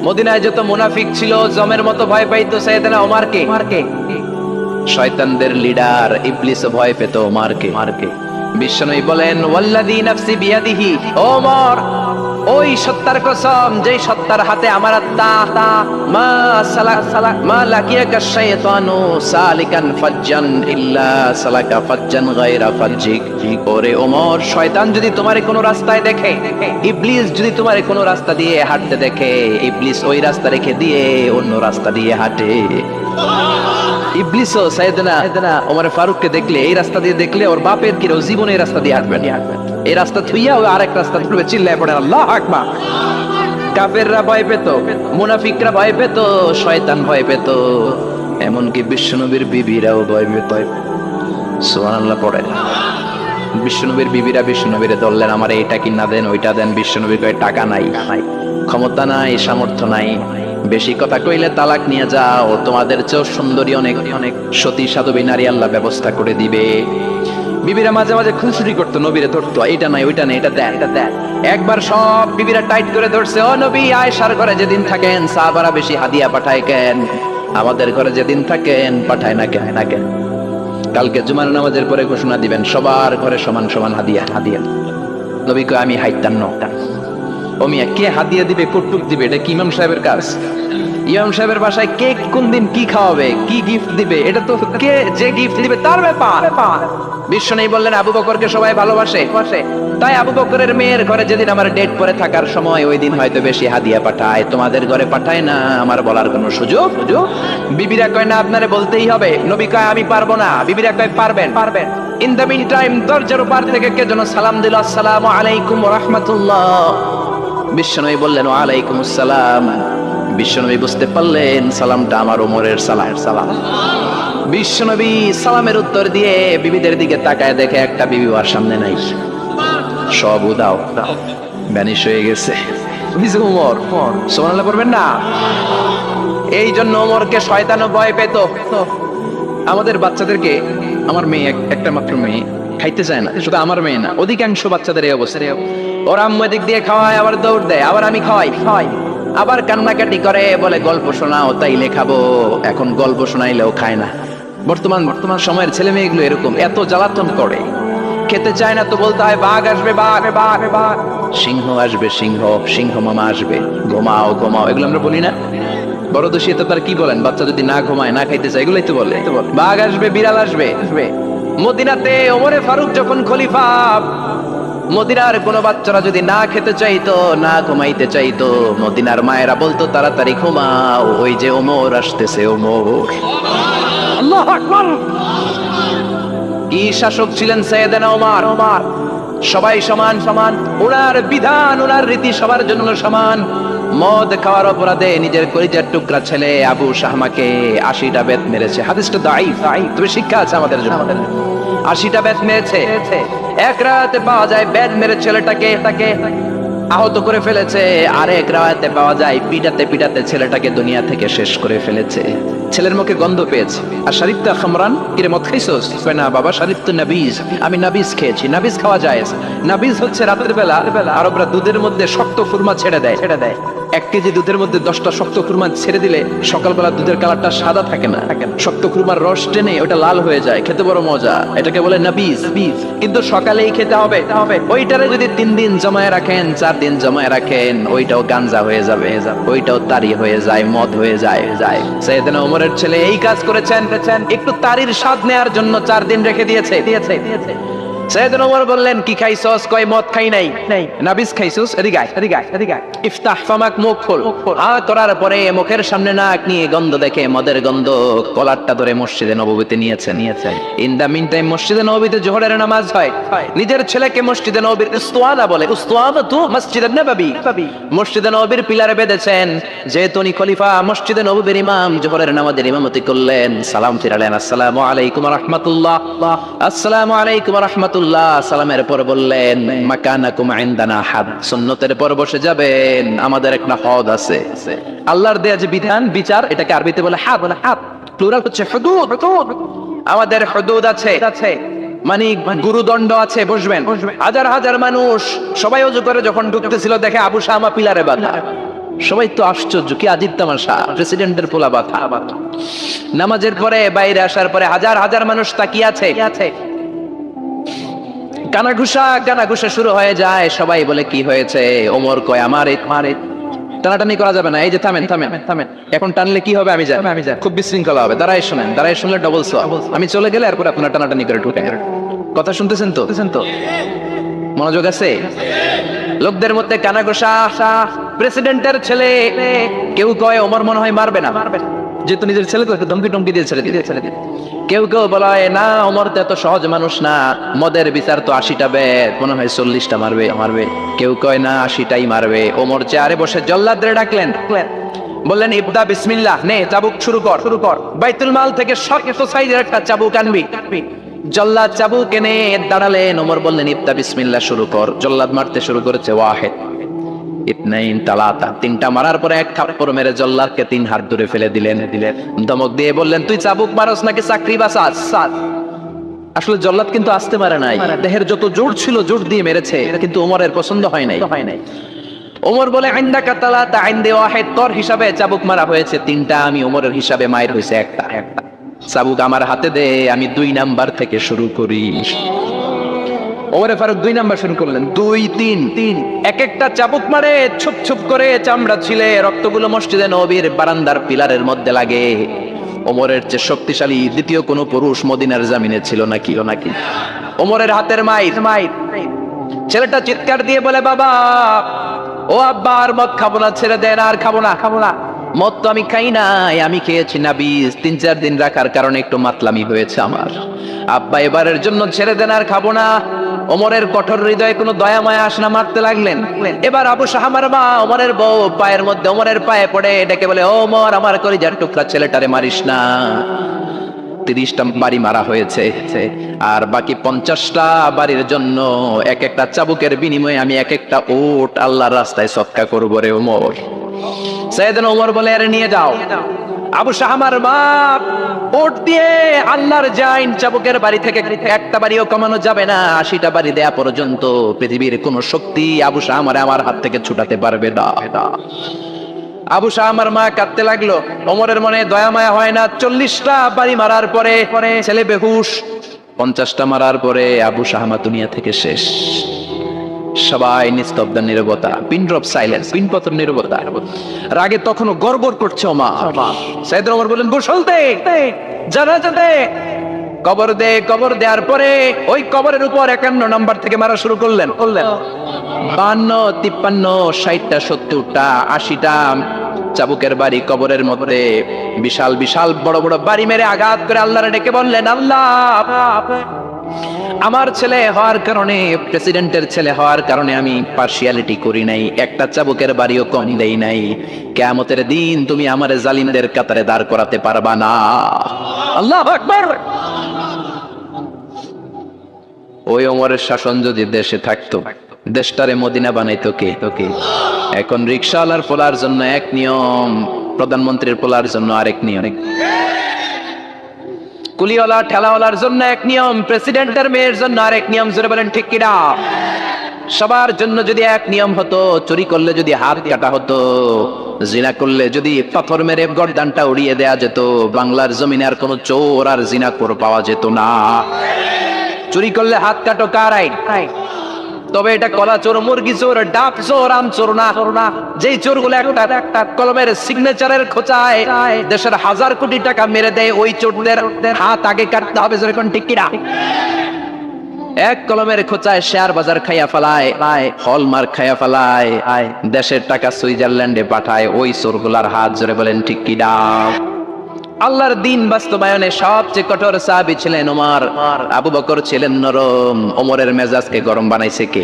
মদিনায় যত মুনাফিক ছিল জমের মতো ভয় পাইতো সাইয়েদনা ওমরকে। শয়তানদের লিডার ইবলিসও ভয় পেত ওমরকে। বিশ্বনবী বলেন ওয়াল্লাযী নাফসি বিয়াদিহি, ওমর ওই সত্তার কসম যেই সত্তার হাতে আমার আত্মা, মা লাকিয়াকা শাইতানু সালিকান ফাজ্জান ইল্লা সালাকা ফাজ্জান গায়রা ফাজ্জিক। ওরে ওমর, শয়তান যদি তোমারে কোনো রাস্তায় দেখে, ইবলিস যদি তোমারে কোনো রাস্তা দিয়ে হাঁটতে দেখে, ইবলিস ওই রাস্তা রেখে দিয়ে অন্য রাস্তা দিয়ে হাঁটে। ইবলিসও সাইয়েদনা ওমর ফারুককে দেখলে, এই রাস্তা দিয়ে দেখলে ওর বাপের কি জীবনে এই রাস্তা দিয়ে হাঁটবেন, এই রাস্তা থুইয়া ওই আরেক রাস্তা ধরবে, চিল্লায় পড়ে আল্লাহু আকবার। কাফেররা ভয় পেত, মুনাফিকরা ভয় পেত, শয়তান ভয় পেত, এমনকি বিশ্বনবীর বিবিরাও ভয় পেত। সুবহানাল্লাহ পড়ে। বিশ্বনবীর বিবিরা বিশ্বনবীরে ধরলেন, আমার এইটা কিনা দেন, ওইটা দেন। বিশ্বনবী কয় টাকা নাই, ক্ষমতা নাই, সামর্থ্য নাই, বেশি কথা কইলে তালাক নিয়ে যাও, তোমাদের চেয়েও সুন্দরী অনেক অনেক সতী সাধবী নারী আল্লাহ ব্যবস্থা করে দিবে। বিবিরা মাঝে মাঝে খুনসুটি করতো, নবীরে ধরতো, এইটা নাই ওইটা নাই, এটা দেন, এটা দেন। একবার সব বিবিরা টাইট করে ধরছে, ও নবী আয়েশার ঘরে যেদিন থাকেন সাহাবারা বেশি হাদিয়া পাঠায় কেন, আমাদের ঘরে যেদিন থাকেন পাঠায় না কেন? কালকে জুমার নামাজের পরে ঘোষণা দিবেন সবার ঘরে সমান সমান হাদিয়া। নবী কয় আমি হাইতাম না। ও মিয়া, কে হাদিয়া দিবে, কর্তুক দিবে, এটা কি ইমাম সাহেবের কাজ? ইমাম সাহেবের বাসায় কে কোন দিন কি খাওয়াবে, কি গিফট দিবে, এটা তো কে যে গিফট দিবে তার ব্যাপার। বিশ্বনবী বললেন আবু বকরকে সবাই ভালোবাসে, তাই আবু বকরের মেয়ের ঘরে যেদিন আমার ডেট পরে থাকার সময়, ওই দিন হয়তো বেশি হাদিয়া পাঠায়, তোমাদের ঘরে পাঠায় না। আমার বলার কোনো সুযোগ? বিবিরা কয় না, আপনারে বলতেই হবে। নবী কয় আমি পারবো না। বিবিরা কয় পারবেন। ইন দ্য মিন টাইম দরজার উপর থেকে কে যেন সালাম দিল, আসসালামু আলাইকুম ওয়া রাহমাতুল্লাহ। বিশ্বনবী বললেন ওয়া আলাইকুমুস সালাম। বিশ্বনবী বুঝতে পারলেন সালামটা আমার ওমরের সালাম। বিশ্বনবী সালামের উত্তর দিয়ে বিবিদের দিকে তাকায়, দেখে একটা বিবি ওর সামনে নাই, সব উদাও ভ্যানিশ হয়ে গেছে। ওমর সুবহানাল্লাহ পড়বেন না? এই জন্য ওমরকে শয়তানও ভয় পেত। আমাদের বাচ্চাদেরকে, আমার মেয়ে একটা মাত্র মেয়ে, খাইতে চায় না। শুধু আমার মেয়ে না, অধিকাংশ বাচ্চাদের এই অবস্থা। ওরা আম্মু এদিক দিয়ে খাওয়ায়, আবার দৌড় দেয়, আবার আমি খাওয়াই, আবার কান্নাকাটি করে, বলে গল্প শোনাও, তাইলে খাবো। এখন গল্প শোনাইলেও খায় না। বর্তমান সময়ের ছেলে মেয়েগুলো এরকম, এত জ্বালাতন করে। খেতে চায় না তো বলতে হয় বাঘ আসবে, বাঘ, সিংহ আসবে, সিংহ মামা আসবে, ঘুমাও। এগুলো আমরা বলি না? বড় দোষী তো তার কি বলেন, বাচ্চা যদি না ঘুমায়, না খাইতে চায়, এগুলোই তো বলে। বাঘ আসবে, বিড়াল আসবে। মদিনাতে ওমরে ফারুক যখন খলিফা, মদিনার কোন বাচ্চারা যদি না খেতে চাইতো, না ঘুমাইতে চাইতো, মদিনার মায়েরা বলতো তাড়াতাড়ি ঘুমাও, ওই যে ওমর আসতেছে, ওমর। আল্লাহু আকবার। কি শাসক ছিলেন সাইয়েদনা ওমর। সবাই সমান, ওনার বিধান, ওনার রীতি সবার জন্য সমান। মদ খাওয়ার অপরাধে নিজের কলিজার টুকরা ছেলে আবু শাহমাকে 80টা বেত মেরেছে। হাদিসটা দাঈফ, তবে শিক্ষা আছে আমাদের জন্য। 80টা বেত মেরেছে। এক রাতে পাওয়া যায় বেত মেরে ছেলেটাকে আহত করে ফেলেছে, আর এক রাতে পাওয়া যায় পিটাতে ছেলেটাকে দুনিয়া থেকে শেষ করে ফেলেছে। ছেলের মুখে গন্ধ পেয়েছে। আর শারিবতা খামরান, কিরে মদ খাইছস? না বাবা, শারিবতু নাবিজ, আমি নাবিজ খেয়েছি। নাবিজ খাওয়া যায়। নাবিজ হচ্ছে রাতের বেলা আরবরা দুধের মধ্যে শক্ত খুরমা ছেড়ে দেয়। 1 কেজি দুধের মধ্যে 10টা শক্ত খুরমা ছেড়ে দিলে সকালবেলা দুধের কালারটা সাদা থাকে না, শক্ত খুরমার রস টেনে ওটা লাল হয়ে যায়, খেতে বড় মজা। এটাকে বলে নাবিজ। কিন্তু সকালেই খেতে হবে। ওইটারে যদি 3 দিন জমায়ে রাখেন, 4 দিন জমায়ে রাখেন, ওইটাও গাঞ্জা হয়ে যাবে, ওইটাও তারি হয়ে যায়, মদ হয়ে যায়। সাইয়েদনা ওমরের ছেলে এই কাজ করেছেন, একটু তারির স্বাদ নেয়ার জন্য 4 দিন রেখে দিয়েছে। সাইয়েদনা ওমর বললেন কি খাইছস? কয় মদ খাই নাই। নাবিজ খাইছস? এদিকে আয়। ইফতাহ ফামাক, মুখ খোল। করার পরে মুখের সামনে নাক নিয়ে গন্ধ দেখে, মদের গন্ধ, কলারটা ধরে মসজিদে নববীতে নিয়েছেন। ইন দা মিন টাইম মসজিদে নববীতে জোহরের নামাজ হয়। নিজের ছেলেকে মসজিদে নববীর উস্তাদা বলে, উস্তাদাতু মসজিদুন নববী, মসজিদে নববীর পিলারে বেঁধেছেন। যেহেতু উনি খলিফা, মসজিদে নববীর ইমাম, জোহরের নামাজের ইমামতি করলেন। সালাম ফিরালেন, আসসালামু আলাইকুম ওয়া রাহমাতুল্লাহ, আসসালামু আলাইকুম ওয়া রাহমাতুল্লাহ। সালামের পর বললেন মাকানাকুম ইনদানা হাদ, সুন্নতের পর বসে যাবেন, আমাদের একটা হদ আছে। আল্লাহর দেয়া যে বিধান, বিচার, এটাকে আরবিতে বলে হাদ, প্লুরাল হচ্ছে হুদুদ। আমাদের হুদুদ আছে, মানে গুরুদণ্ড আছে। বসবেন। হাজার মানুষ সবাই ওযু করে যখন ঢুকতেছিল, দেখে আবু শামা পিলারে বাঁধা। সবাই তো আশ্চর্য, কি আজীব তামাশা, প্রেসিডেন্টের পোলা বাথা। নামাজের পরে বাইরে আসার পরে হাজার হাজার মানুষ তাকিয়ে আছে, কানাঘুষা শুরু হয়ে যায়। সবাই বলে কি হয়েছে? ওমর কয় আমার টানাটানি করা যাবে না, এই যে থামেন, এখন টানলে কি হবে আমি জানি, খুব বিশৃঙ্খলা হবে, দাঁড়ায় শুনলে ডবল সওয়াব। আমি চলে গেলে এরপর আপনারা টানাটানি করে ঢুকে। কথা শুনতেছেন তো? মনোযোগ আছে? লোকদের মধ্যে কানাঘুষা। প্রেসিডেন্টের ছেলে, কেউ কয় ওমর মনে হয় মারবে না, যেহেতু নিজের ছেলে তো একটু ধমকি দিয়ে ছেড়ে দিয়ে। কেউ বলে না, ওমর তো এত সহজ মানুষ না, মদের বিচার তো 80টা বেদ, মনে হয় 40টা মারবে। কেউ কয় না 80টাই মারবে। ওমর চেয়ারে বসে জল্লাদরে ডাকলেন, বললেন ইবদা বিসমিল্লাহ, নে চাবুক শুরু কর। বাইতুল মাল থেকে শক্ত সাইজের একটা চাবুক আনবি। জল্লাদ চাবুক এনে দাঁড়ালেন। ওমর বললেন ইবদা বিসমিল্লাহ, শুরু কর। জল্লাদ মারতে শুরু করেছে। ওয়াহিদ, ইতনাইন, তালাতা, 3টা মারার পরে এক থাপ্পড় মেরে জল্লাদকে 3 হাত দূরে ফেলে দিলেন। ধমক দিয়ে বললেন তুই চাবুক মারস নাকি চাকরি বাঁচাস? আসলে জল্লাদ কিন্তু আসতে পারে নাই, দেহের যত জোর ছিল জোর দিয়ে মেরেছে, কিন্তু ওমরের পছন্দ হয় নাই। ওমর বলে আইন্দাকা তালাতা আইন্দে ওয়াহিদ, তোর হিসাবে চাবুক মারা হয়েছে 3টা, আমি ওমরের হিসাবে মায়ের হয়েছে একটা। চাবুক আমার হাতে দে, আমি 2 নাম্বার থেকে শুরু করি। ওমরে ফারুক 2 নাম্বার শুরু করলেন। 2, 3, এক একটা চাবুক মারে ছুপ করে চামড়া ছিলে, রক্তগুলো মসজিদে নববীর বারান্দার পিলারের মধ্যে লাগে। ওমরের চেয়ে শক্তিশালী দ্বিতীয় কোনো পুরুষ মদিনার জামিনে ছিল নাকি? ওমরের হাতের মাইর। ছেলেটা চিৎকার দিয়ে বলে বাবা, ও আব্বা, আর মদ খাবো না, ছেড়ে দেন, আর খাবো না। মদ তো আমি খাই নাই, আমি খেয়েছি নাবিজ, 3-4 দিন রাখার কারণে একটু মাতলামি হয়েছে আমার। আব্বা এবারের জন্য ছেড়ে দেন, আর খাবো না। ওমরের কঠোর হৃদয়ে কোনো দয়া মায়া আসনা, মারতে লাগলেন। এবার আবু শাহামার মা ওমরের বউ পায়ের মধ্যে ওমরের পায়ে পড়ে ডেকে বলে, ওমর, আমার কলিজার টুকরা ছেলেটারে মারিস না। 30টা বাড়ি মারা হয়েছে, আর বাকি 50টা বাড়ির জন্য এক একটা চাবুকের বিনিময়ে আমি এক একটা উট আল্লাহর রাস্তায় সদকা করবো রে ওমর। সাইয়েদনা ওমর বলে, আরে নিয়ে যাও। আবু শাহামার মা উট দিয়ে আল্লাহর জাইন চাবুকের বাড়ি থেকে একটা বাড়িও কমানো যাবে না, 80টা বাড়ি দেয়া পর্যন্ত পৃথিবীর কোন শক্তি আবু শাহামারে আমার হাত থেকে ছুটাতে পারবে না। আবু শাহামার মা কাঁদতে লাগলো। ওমরের মনে দয়া মায়া হয় না। 40টা বাড়ি মারার পরে ছেলে বেহুশ, 50টা মারার পরে আবু শাহামা দুনিয়া থেকে শেষ। সবাই নিস্তব্ধ নীরবতা, পিন ড্রপ সাইলেন্স, পিনপতন নীরবতা। রাগে তখনও গড়গড় করছে ওমর। সাইয়েদনা ওমর বললেন, গোসল দে, জানাজা দে, কবর দেওয়ার পরে ওই কবরের উপর 51 নাম্বার থেকে মারা শুরু করলেন। 52, 53, 60টা, 70টা, 80টা চাবুকের বাড়ি কবরের মধ্যে বিশাল বড় বাড়ি মেরে আঘাত করে আল্লাহরে ডেকে বললেন, আল্লাহ, আমার ছেলে হওয়ার কারণে, প্রেসিডেন্টের ছেলে হওয়ার কারণে আমি পার্সিয়ালিটি করি নাই, একটা চাবুকের বাড়িও কম দেই নাই। কিয়ামতের দিন তুমি আমার জালিমদের কাতারে দাঁড় করাতে পারবা না। আল্লাহু আকবার। ওই ওমরের শাসন যদি দেশে থাকতো, দেশটারে মদিনা বানাইতো কে? এখন রিকশাওয়ালার পোলার জন্য এক নিয়ম, প্রধানমন্ত্রীর পোলার জন্য আরেক নিয়ম, কুলিওয়ালা ঠেলাওয়ালার জন্য এক নিয়ম, প্রেসিডেন্টের মেয়ের জন্য আরেক নিয়ম। জোরে বলেন ঠিক কিনা? সবার জন্য যদি এক নিয়ম হতো, চুরি করলে যদি হাত কাটা হতো, জিনা করলে যদি পাথর মেরে গর্দানটা উড়িয়ে দেয়া যেত, বাংলার জমিনে আর কোনো চোর আর জিনাখোর পাওয়া যেত না। চুরি করলে হাত কাটো কার আইন? তবে এটা কলা চোর, মুরগি চোর, ডাব চোর, আম চোর না। যেই চোরগুলো একটা কলমের সিগনেচারের খোঁচায় দেশের 1000 কোটি টাকা মেরে দেয়, ওই চোরদের হাত আগে কাটতে হবে। যেরকম ঠিক কিনা? এক কলমের খোঁচায় শেয়ার বাজার খাইয়া ফেলায়, হলমার্ক খাইয়া ফেলায়, দেশের টাকা সুইজারল্যান্ডে পাঠায়, ওই চোরগুলার হাত। জোরে বলেন ঠিক কিনা? আল্লাহর দিন বাস্তবায়নে সবচেয়ে কঠোর সাহাবী ছিলেন ওমর। আবু বকর ছিলেন নরম, ওমরের মেজাজকে গরম বানাইছে কে?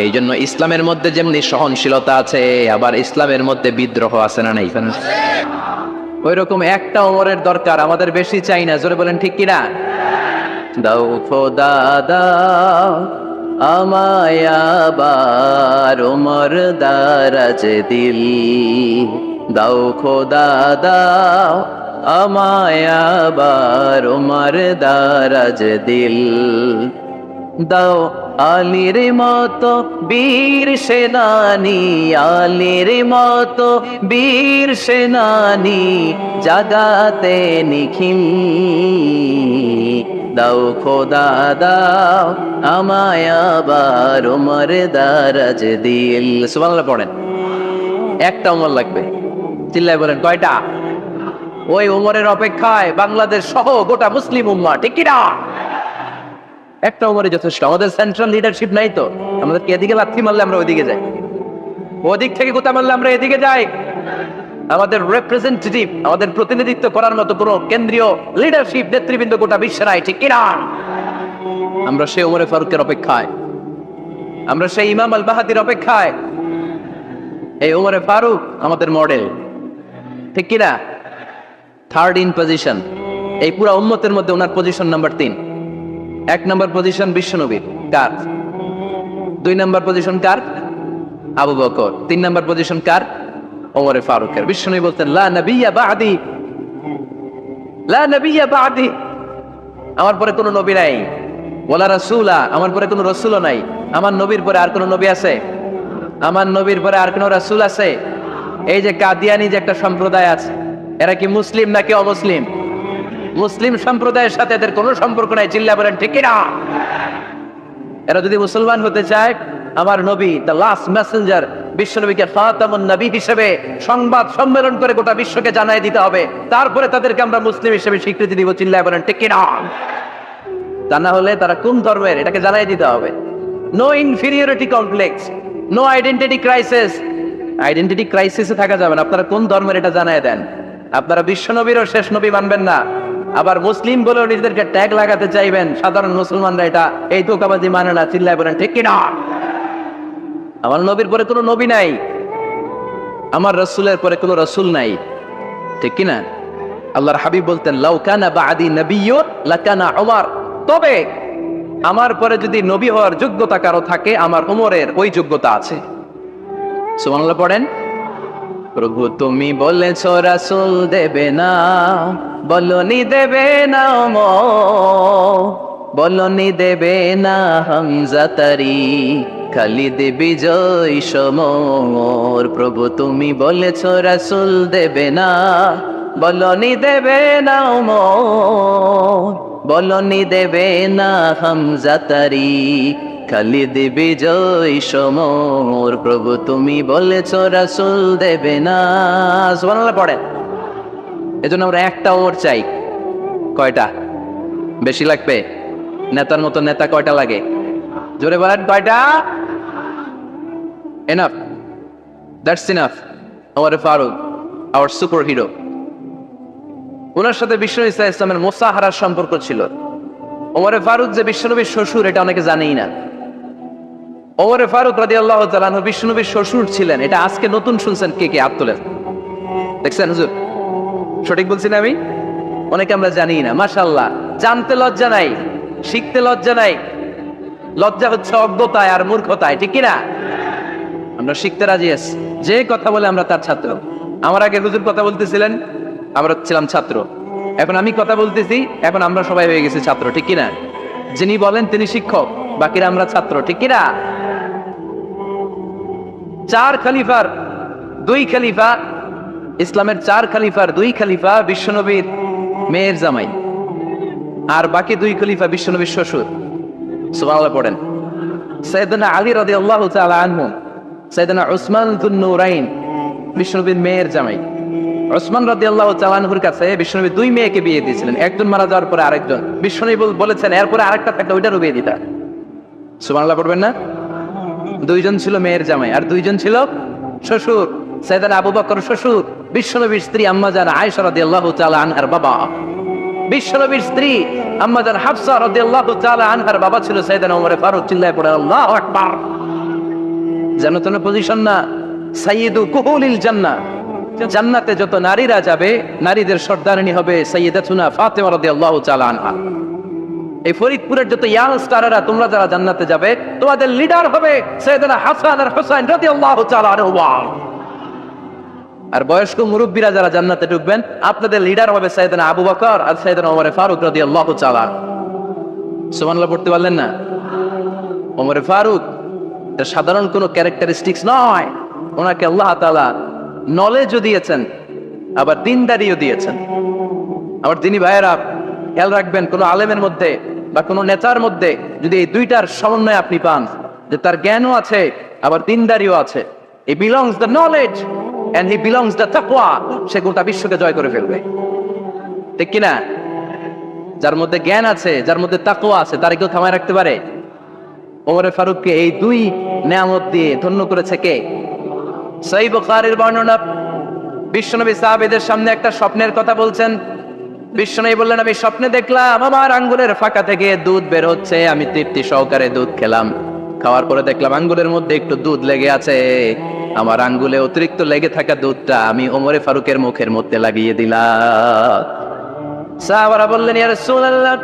এই জন্য ইসলামের মধ্যে যেমনি সহনশীলতা আছে, আবার ইসলামের মধ্যে বিদ্রোহ আছে না নাই? ওই রকম একটা ওমরের দরকার, আমাদের বেশি চাই না। জোরে বলেন ঠিক কিনা? দাও খোদা দাও আমায় আবার ওমর দারাজ দিল, দাও খোদা দাও আমায় আবার ওমর দারাজ দিল। দাও আলীর মতো বীর সেনানি, আলীর মতো বীর সেনানি, জাগাতে নিখিল। দাও খোদা দাও আমায় আবার উমর দারাজ দিল। সুবহানাল্লাহ পড়েন। একটা উমর লাগবে, চিল্লায় বলেন কয়টা? ওই উমরের অপেক্ষায় বাংলাদেশ সহ গোটা মুসলিম উম্মাহ, ঠিক কি না? একটা উমরে যথেষ্ট। আমাদের সেন্ট্রাল লিডারশিপ নাই তো, আমাদেরকে এদিকে লাথি মারলে আমরা ওইদিকে যাই, ওদিক থেকে গোতা মারলে আমরা এদিকে যাই। আমাদের রিপ্রেজেন্টেটিভ, আমাদের প্রতিনিধিত্ব করার মতো কোনো কেন্দ্রীয় লিডারশিপ নেতৃবৃন্দ গোটা বিশ্বে নাই, ঠিক কি না? আমরা সেই উমরে ফারুকের অপেক্ষায়, আমরা সেই ইমাম আল বাহাদির অপেক্ষায়। এই উমরে ফারুক আমাদের মডেল, ঠিক কি না? থার্ড ইন পজিশন এই পুরা উম্মতের মধ্যে ওনার পজিশন নাম্বার 3। 1 নম্বর পজিশন বিশ্বনবীর, কার? 2 নম্বর পজিশন কার? আবু বকর। 3 নম্বর পজিশন কার? ওমরে ফারুকের। বিশ্বনবী বলতেন লা নবিয়্যা বা'দি, লা নবিয়্যা বা'দি, আমার পরে কোনো নবী নাই। ওয়ালা রাসূলা, আমার পরে কোনো রাসূলও নাই। আমার নবীর পরে আর কোনো নবী আছে? আমার নবীর পরে আর কোনো রাসূল আছে? এই যে কাদিয়ানি যে একটা সম্প্রদায় আছে, এরা কি মুসলিম নাকি অমুসলিম? মুসলিম সম্প্রদায়ের সাথে এদের কোনো সম্পর্ক নাই, চিল্লা বলেন ঠিক কি না? এরা যদি মুসলমান হতে চায়, আমার নবী দ্য লাস্ট মেসেঞ্জার বিশ্বনবীকে খাতামুন নবী হিসেবে সংবাদ সম্মেলন করে গোটা বিশ্বকে জানাই দিতে হবে, তারপরে তাদেরকে আমরা মুসলিম হিসেবে স্বীকৃতি দিব, চিল্লা বলেন ঠিক কি না? তা না হলে তারা কোন ধর্মের এটাকে জানাই দিতে হবে। No inferiority complex, no identity crisis. Identity ক্রাইসিসে থাকা যাবে না। আপনারা কোন ধর্মের এটা জানায় দেন। আপনারা বিশ্বনবীরও শেষ নবী মানবেন না, আবার মুসলিম বলেও নিজেদেরকে ট্যাগ লাগাতে চাইবেন। সাধারণ মুসলমানরা এটা এই ধোঁকাবাজি মানে না, চিল্লায় বলেন ঠিক কি না? আমার নবীর পরে কোনো নবী নাই, আমার রাসূলের পরে কোনো রাসূল নাই, ঠিক কি না? আল্লাহর হাবিব বলতেন লাউ কানা বা'দি নাবিয়্যুন লাকানা উমর, তবে আমার পরে যদি নবী হওয়ার যোগ্যতা কারো থাকে, আমার উমরের ওই যোগ্যতা আছে। সুবহানাল্লাহ পড়েন। প্রভু তুমি বলেছ রাসূল দেবে না, বলনি দেবে না ওমর, বলনি দেবে না হামজা তারি, খালিদ বিজয় সমর। প্রভু তুমি বলেছ রাসূল দেবে না, বলনি দেবে না ওমর, বলনি দেবে না হামজা তারি, খালিদ বিজয় সমর। প্রভু তুমি বলেছ রাসূল দেবে না। সুবহানাল্লাহ পড়েন। এজন্য আমরা একটা ওমর চাই। কয়টা? বেশি লাগবে? নেতার মতো নেতা কয়টা লাগে? জোরে বলেন কয়টা? Enough, that's enough. Omar Farooq our super hero. ওনার সাথে বিশ্বনবী সাল্লাল্লাহু আলাইহি ওয়াসাল্লামের মুসাহারার সম্পর্ক ছিল। ওমর ফারুক যে বিশ্বনবীর শ্বশুর, এটা অনেকে জানেই না। ওমর ফারুক রাদিয়াল্লাহু তাআলা আনহু বিশ্বনবীর শ্বশুর ছিলেন। এটা আজকে নতুন শুনছেন, কে কে হাত তোলেন? দেখছেন হুজুর? সঠিক বলছি না আমি? অনেকে আমরা জানি না। মাশাআল্লাহ, জানতে লজ্জা নাই, শিখতে লজ্জা নাই। লজ্জা হচ্ছে অজ্ঞতায় আর মূর্খতায়, ঠিক কি না? আমরা শিখতে রাজি আছি। যে কথা বলে আমরা তার ছাত্র। আমার আগে হুজুর কথা বলতেছিলেন, আমরা ছিলাম ছাত্র। এখন আমি কথা বলতেছি, এখন আমরা সবাই হয়ে গেছি ছাত্র, ঠিক কি না? যিনি বলেন তিনি শিক্ষক, বাকিরা আমরা ছাত্র, ঠিক কি না? 4 খলিফার 2 খলিফা, ইসলামের 4 খলিফার 2 খলিফা বিশ্বনবীর মেয়ের জামাই, আর বাকি 2 খলিফা বিশ্বনবীর শ্বশুর। সুবহানাল্লাহ পড়েন। সাইয়েদনা আলী রাদিয়াল্লাহু তাআলা আনহু, সাইয়েদনা উসমান যুন নূরাইন বিশ্বনবীর মেয়ের জামাই। উসমান রাদিয়াল্লাহু তাআলা আনহুর কাছে বিশ্বনবী 2 মেয়েকে বিয়ে দিয়েছিলেন। একজন মারা যাওয়ার পরে আরেকজন। বিশ্বনবী বলেছেন এরপরে আরেকটা থাকলে ওইটারও বিয়ে দিতা। সুবহানাল্লাহ পড়বেন না? 2 জন ছিল মেয়ের জামাই, আর 2 জন ছিল শ্বশুর। সাইয়েদনা আবু বকর শ্বশুর, বিশ্বনবীর স্ত্রী আম্মা জান আয়েশা রাদিয়াল্লাহু তাআলা আনহার বাবা। বিশ্বনবীর স্ত্রী আম্মা জান হাফসা রাদিয়াল্লাহু তাআলা আনহার বাবা ছিল সাইয়েদনা ওমর ফারুক। চিল্লায় পড়ে আল্লাহু আকবার। যেন তেন পজিশন না, সাইয়্যিদু কুহুলিল জান্নাহ। জান্নাতে যত নারীরা যাবে, নারীদের সর্দারিনী হবে সাইয়্যিদাতুনা ফাতেমা রাদিয়াল্লাহু তাআলা আনহা। এই ফরিদপুরের যত ইয়াংস্টাররা তোমরা যারা জান্নাতে যাবে, তোমাদের লিডার হবে সাইয়েদনা হাসান আর হুসাইন রাদিয়াল্লাহু তাআলা আনহুমা। আর বয়স্ক মুরব্বীরা যারা জান্নাতে ঢুকবেন, আপনাদের লিডার হবে সাইয়েদনা আবু বকর আর সাইয়েদনা ওমর ফারুক রাদিয়াল্লাহু তাআলা। সুবহানাল্লাহ পড়তে পারলেন না? ওমরে ফারুক এটা সাধারণ কোনো ক্যারেক্টারিস্টিক্স নয়, ওনাকে আল্লাহ তাআলা নলেজও দিয়েছেন, আবার দিনদারিও দিয়েছেন। আবার তিনি ভাইয়েরা খেয়াল রাখবেন, কোনো আলেমের মধ্যে বা কোনো নেতার মধ্যে যদি এই দুইটার সমন্বয় আপনি পান, যে তার জ্ঞানও আছে আবার দিনদারিও আছে, he belongs the knowledge and he belongs the তাকওয়া, সে গোটা বিশ্বকে জয় করে ফেলবে, ঠিক কিনা? যার মধ্যে জ্ঞান আছে, যার মধ্যে তাকওয়া আছে, তার কেউ থামায় রাখতে পারে? ওমরে ফারুককে এই দুই নেয়ামত দিয়ে ধন্য করেছে কে? সহিহ বুখারীর বর্ণনা, বিশ্বনবী সাহাবীদের সামনে একটা স্বপ্নের কথা বলছেন। বিশ্বনবী বললেন, আমি স্বপ্নে দেখলাম আমার আঙ্গুলের ফাঁকা থেকে দুধ বের হচ্ছে, আমি তৃপ্তি সহকারে দুধ খেলাম। খাওয়ার পরে দেখলাম আঙ্গুলের মধ্যে একটু দুধ লেগে আছে, আমার আঙ্গুলে অতিরিক্ত লেগে থাকা দুধটা আমি ওমরে ফারুকের মুখের মধ্যে লাগিয়ে দিলাম। সাহাবারা বললেন, ইয়া রাসূলুল্লাহ,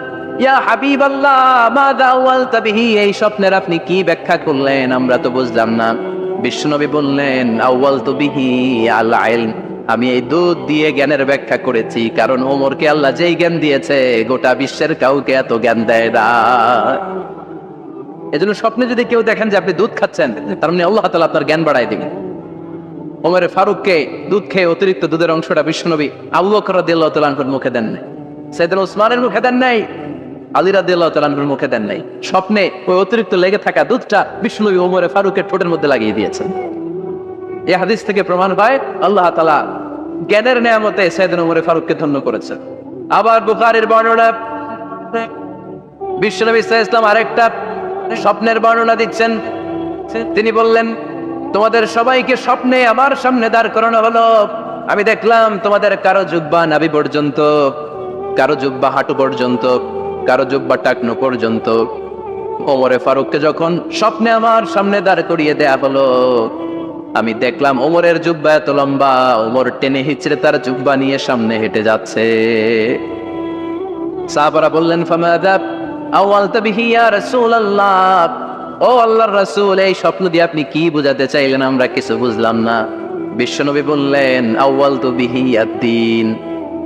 ইয়া হাবিবাল্লাহ, মাযা আওয়ালতা বিহি, এই স্বপ্নের আপনি কি ব্যাখ্যা করলেন, আমরা তো বুঝলাম না। বিশ্বনবী বললেন, আওয়ালতু বিহি আল ইলম, আমি এই দুধ দিয়ে জ্ঞানের ব্যাখ্যা করেছি, কারণ ওমরকে আল্লাহ যেই জ্ঞান দিয়েছে গোটা বিশ্বের কাউকে এত জ্ঞান দেয় না। এজন্য স্বপ্নে যদি কেউ দেখেন যে আপনি দুধ খাচ্ছেন, তার মানে আল্লাহ তাআলা আপনার জ্ঞান বাড়ায় দিবেন। ওমরে ফারুককে দুধ খেয়ে অতিরিক্ত দুধের অংশটা বিশ্বনবী আবু বকর রাদিয়াল্লাহু তাআলা আনহুর মুখে দেন নাই, সাইয়েদনা উসমানের মুখে দেন নাই, আলী রাদিয়াল্লাহু তাআলা আনহুর মুখে দেন নাই। স্বপ্নে ওই অতিরিক্ত লেগে থাকা দুধটা বিশ্বনবী ওমরে ফারুকের ঠোঁটের মধ্যে লাগিয়ে দিয়েছেন। এই হাদিস থেকে প্রমাণ পায় আল্লাহ তাআলা জ্ঞানের নেয়ামতে সাইয়েদনা ওমরে ফারুককে ধন্য করেছেন। আবার বুখারীর বর্ণনা, বিশ্বনবী সাল্লাল্লাহু আলাইহি ওয়াসাল্লাম আরেকটা স্বপ্নের বর্ণনা দিচ্ছেন। তিনি বললেন, তোমাদের সবাইকে স্বপ্নে আমার সামনে দাঁড় করানো হলো, আমি দেখলাম তোমাদের কারো জুব্বা নাভি পর্যন্ত, কারো জুব্বা হাঁটু পর্যন্ত, কারো জুব্বা টাকনো পর্যন্ত। ওমরে ফারুককে যখন স্বপ্নে আমার সামনে দাঁড় করিয়ে দেয়া হলো, আমি দেখলাম ওমরের জুব্বা এত লম্বা, ওমর টেনে হিচড়ে তার জুব্বা নিয়ে সামনে হেঁটে যাচ্ছে। সাহাবারা বললেন, ফামাযা আওয়ালতা বিহি ইয়া রাসূলুল্লাহ, ও আল্লাহর রাসূল, এই স্বপ্ন দিয়ে আপনি কি বোঝাতে চাইলেন, আমরা কিছু বুঝলাম না। বিশ্বনবী বললেন, আউয়ালতু বিহি আদ-দীন,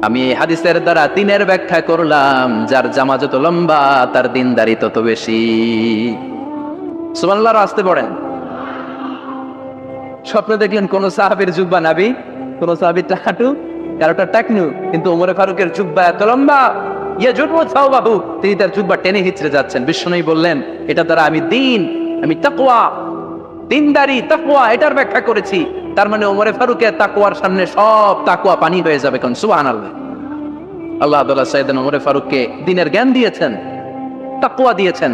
আমি এই হাদিসের দ্বারা দিনের ব্যাখ্যা করলাম, যার জামা যত লম্বা তার দিনদারি তত বেশি। সুবহানাল্লাহ, আসতে পড়েন। স্বপ্নে দেখলেন কোন সাহাবীর জুব্বা নাভি, কোন সাহাবীর হাঁটু, কারোটা টাকনু, কিন্তু ওমরে ফারুকের জুব্বা এত লম্বা, তিনি তার জুব্বা টেনে হিচড়ে যাচ্ছেন। বিশ্বনবী বললেন, এটা দ্বারা আমি দিন, আমি তাকওয়া, দিনদারি, তাকওয়া, এটার ব্যাখ্যা করেছি। তার মানে ওমরে ফারুকের তাকওয়ার সামনে সব তাকওয়া পানি হয়ে যাবে। কোন সুবহানাল্লাহ। আল্লাহ তাআলা সাইয়েদনা ওমরে ফারুককে দিনের জ্ঞান দিয়েছেন, তাকওয়া দিয়েছেন।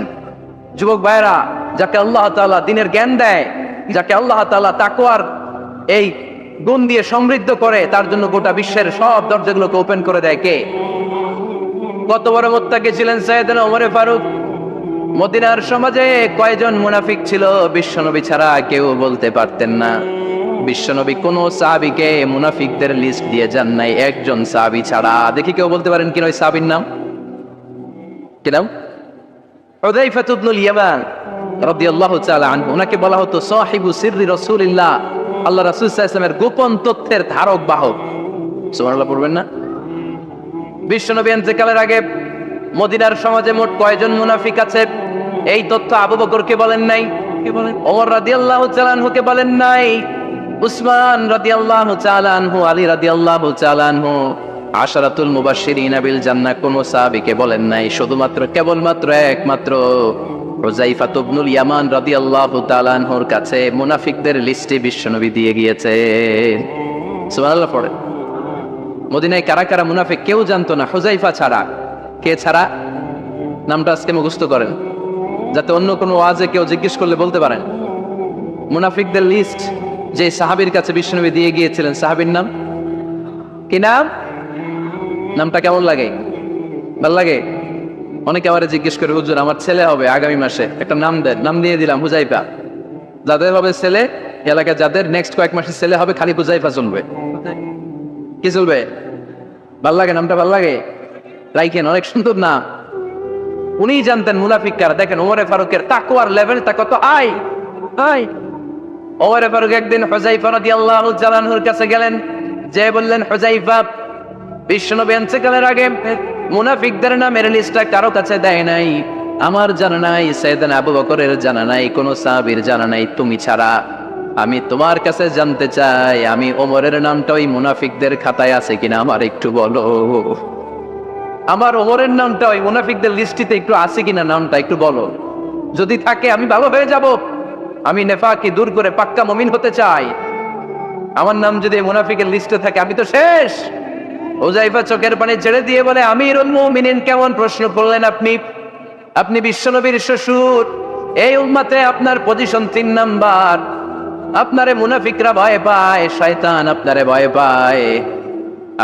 যুবক ভাইরা, যাকে আল্লাহ তাআলা দিনের জ্ঞান দেয়, যাকে আল্লাহ তাআলা তাকওয়ার এই গুণ দিয়ে সমৃদ্ধ করে, তার জন্য গোটা বিশ্বের সব দরজাগুলোকে ওপেন করে দেয় কে? কত বড় মুত্তাকি ছিলেন সাইয়েদনা ওমরে ফারুক। মদিনার সমাজে কয়জন মুনাফিক ছিল বিশ্বনবী ছাড়া কেউ বলতে পারতেন না। বিশ্বনবী কোন সাহাবীকে মুনাফিকদের লিস্ট দিয়ে যান নাই, একজন সাহাবী ছাড়া। দেখি কেউ বলতে পারেন কিনা ওই সাহাবীর নাম? কি নাম? হুযায়ফা ইবনুল ইয়ামান রাদিয়াল্লাহু তাআলা আনহু। ওনাকে বলা হতো সাহিবু সিররি রাসূলিল্লাহ, আল্লাহ রাসূল সাল্লাল্লাহু আলাইহি ওয়াসাল্লামের গোপন তথ্যের ধারক বাহক। সুবহানাল্লাহ পড়বেন না? বিশ্বনবী ইন্তেকালের আগে মদিনার সমাজে মোট কয়জন মুনাফিক আছে, এই তথ্য আবু বকরকে বলেন নাই, ওমর রাদিয়াল্লাহু তাআলা আনহুকে বলেন নাই, উসমান রাদিয়াল্লাহু তাআলা আনহু, আলী রাদিয়াল্লাহু তাআলা আনহু, আশারাতুল মুবাশশিরিন বিল জান্নাহ কোন সাহাবীকে বলেন নাই। শুধুমাত্র কেবলমাত্র একমাত্র হুযায়ফা ইবনুল ইয়ামান রাদিয়াল্লাহু তাআলা আনহুর কাছে মুনাফিকদের লিস্টে বিশ্বনবী দিয়ে গিয়েছেন। সুবহানাল্লাহ পড়ে। মদিনায় কারা কারা মুনাফিক কেউ জানতো না, হুযায়ফা ছাড়া। কে ছাড়া? নামটা আজকে মুখস্থ করেন, যাতে অন্য কোনো ওয়াজে কেউ জিজ্ঞেস করলে বলতে পারেন। মুনাফিকদের লিস্ট যে সাহাবীর কাছে বিশ্বনবী দিয়ে গিয়েছিলেন, সাহাবীর নাম কি? নাম? নামটা কেমন লাগে? ভাল লাগে? অনেকে আমারে জিজ্ঞেস করে, হুজুর আমার ছেলে হবে আগামী মাসে, একটা নাম দেন। নাম দিয়ে দিলাম হুযায়ফা। যাদের হবে ছেলে, এলাকায় যাদের নেক্সট কয়েক মাসে ছেলে হবে, খালি হুযায়ফা চলবে। কি চলবে? ভাল লাগে? নামটা ভাল লাগে? রাইখেন, অনেক সুন্দর নাম। উনি জানতেন মুনাফিক কারা। দেখেন ওমরে ফারুকের তাকওয়ার লেভেলটা কত হাই হাই। ওমরে ফারুক একদিন হুযায়ফা রাদিয়াল্লাহু তাআলা আনহুর কাছে গেলেন, যে বললেন, হুযায়ফা, বিশ্বনবী ইন্তেকালের আগে মুনাফিকদের নামের লিস্টটা কারো কাছে দেয় নাই, আমার জানা নাই, সাইয়েদনা আবু বকরের জানা নাই, কোন সাহাবীর জানা নাই তুমি ছাড়া। আমি তোমার কাছে জানতে চাই, আমি ওমরের নামটা ওই মুনাফিকদের খাতায় আছে কিনা আমার একটু বলো। আমার ওমরের নামটা ওই মুনাফিকদের লিস্টিতে একটু আছে কিনা নামটা একটু বলো। যদি থাকে আমি ভালো হয়ে যাব। আমি নেফাকি দূর করে পাক্কা মুমিন হতে চাই। আমার নাম যদি মুনাফিকের লিস্টে থাকে আমি তো শেষ। হুযায়ফা চোখের পানি ছেড়ে দিয়ে বলে, আমিরুল মুমিনিন কেমন প্রশ্ন করলেন আপনি? আপনি বিশ্বনবীর শ্বশুর, এই উম্মতে আপনার পজিশন 3 নাম্বার। আপনারে মুনাফিকরা ভয় পায়, শয়তান আপনারে ভয় পায়।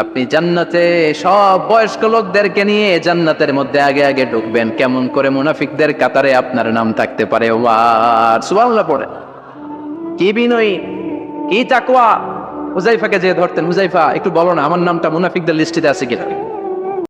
আপনি জান্নাতে সব বয়স্ক লোকদেরকে নিয়ে জান্নাতের মধ্যে আগে আগে ঢুকবেন, কেমন করে মুনাফিকদের কাতারে আপনার নাম থাকতে পারে? ওয়ার সুবহানাল্লাহ পড়ে। কি বিনয়ী, কি তাকওয়া। হুযায়ফাকে যে ধরতেন, হুযায়ফা একটু বলো না আমার নামটা মুনাফিকদের লিস্টিতে আছে কিনা।